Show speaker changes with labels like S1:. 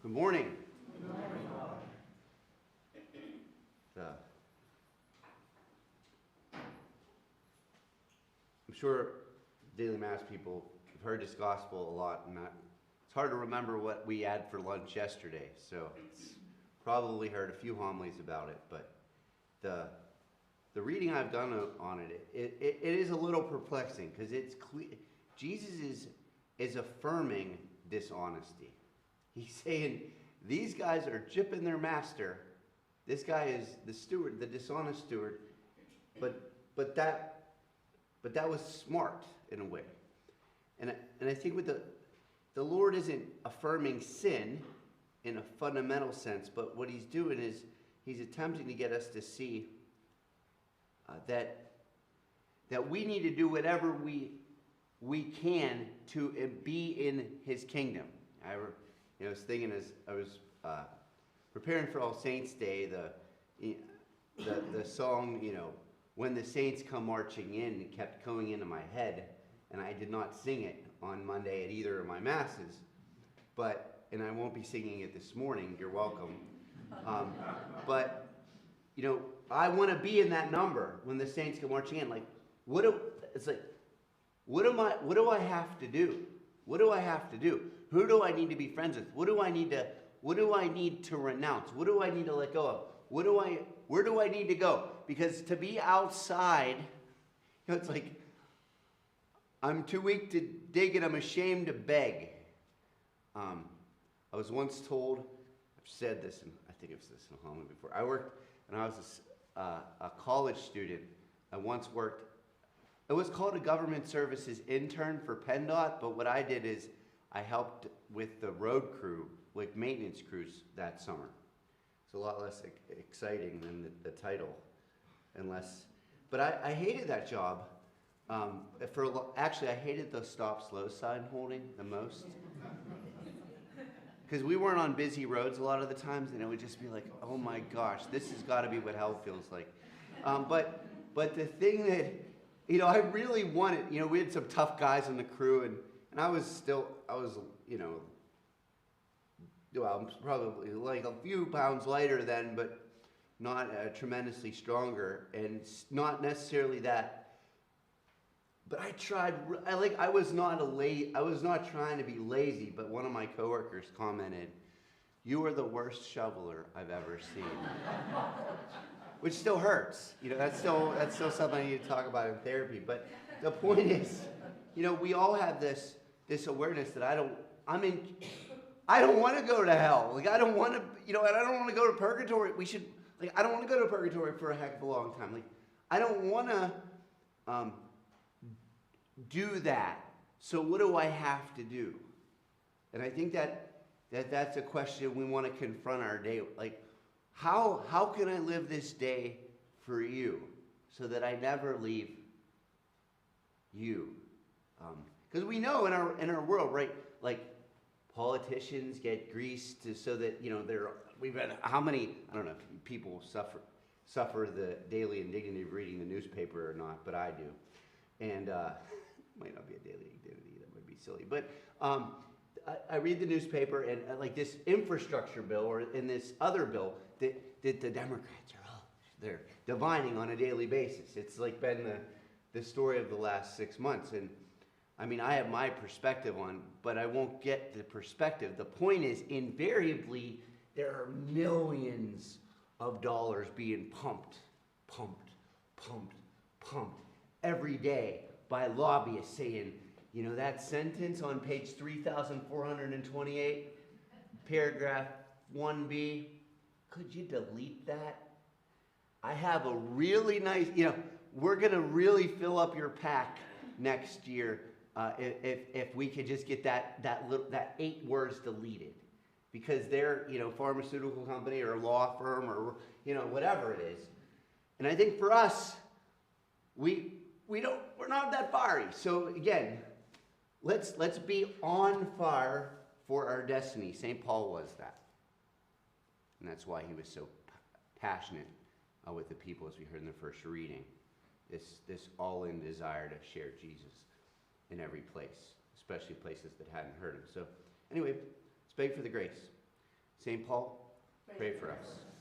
S1: Good morning. I'm sure Daily Mass people have heard this gospel a lot, and it's hard to remember what we had for lunch yesterday, so it's probably heard a few homilies about it, but the reading I've done on it is a little perplexing, because it's clear Jesus is affirming dishonesty. He's saying these guys are gypping their master. This guy is the steward, the dishonest steward, but that was smart in a way. And I think with the Lord isn't affirming sin in a fundamental sense, but what he's doing is he's attempting to get us to see that we need to do whatever we can to be in his kingdom. I was thinking as I was preparing for All Saints Day, the song, When the Saints Come Marching In, kept coming into my head, and I did not sing it on Monday at either of my masses, and I won't be singing it this morning. You're welcome. But I want to be in that number when the saints come marching in. What do I have to do? What do I have to do? Who do I need to be friends with? What do I need to renounce? What do I need to let go of? Where do I need to go? Because to be outside, it's like I'm too weak to dig and I'm ashamed to beg. I was once told, I've said this, and I think I've said this in a homily before. I worked, and I was a college student. I once worked, it was called a government services intern for PennDOT, but what I did is I helped with the road crew, like maintenance crews that summer. It's a lot less exciting than the title, but I hated that job. Actually, I hated the stop slow sign holding the most. Because we weren't on busy roads a lot of the times, and it would just be like, oh my gosh, this has got to be what hell feels like. But the thing that, I really wanted, we had some tough guys on the crew, and I was probably like a few pounds lighter then, but not tremendously stronger, and not necessarily that. But I tried. I was not trying to be lazy. But one of my coworkers commented, "You are the worst shoveler I've ever seen," which still hurts. That's still something I need to talk about in therapy. But the point is, we all have this awareness that I don't want to go to hell. I don't want to. And I don't want to go to purgatory. I don't want to go to purgatory for a heck of a long time. I don't want to. Do that. So what do I have to do? And I think that's a question we want to confront our day. How can I live this day for you so that I never leave you? Because we know in our world, right? Politicians get greased so that we've had how many, I don't know if people suffer the daily indignity of reading the newspaper or not, but I do. And might not be a daily activity, that would be silly. But I read the newspaper, and this infrastructure bill, or in this other bill, that the Democrats they're divining on a daily basis. It's been the story of the last 6 months. And I have my perspective on, but I won't get the perspective. The point is, invariably, there are millions of dollars being pumped every day by lobbyists saying, that sentence on page 3,428, paragraph 1B, could you delete that? I have a really nice, we're going to really fill up your PAC next year if we could just get that 8 words deleted. Because they're, pharmaceutical company or law firm or, whatever it is. And I think for us, we're not that fiery. So again, let's be on fire for our destiny. St. Paul was that. And that's why he was so passionate with the people, as we heard in the first reading. This all-in desire to share Jesus in every place, especially places that hadn't heard him. So anyway, let's beg for the grace. St. Paul, pray for us.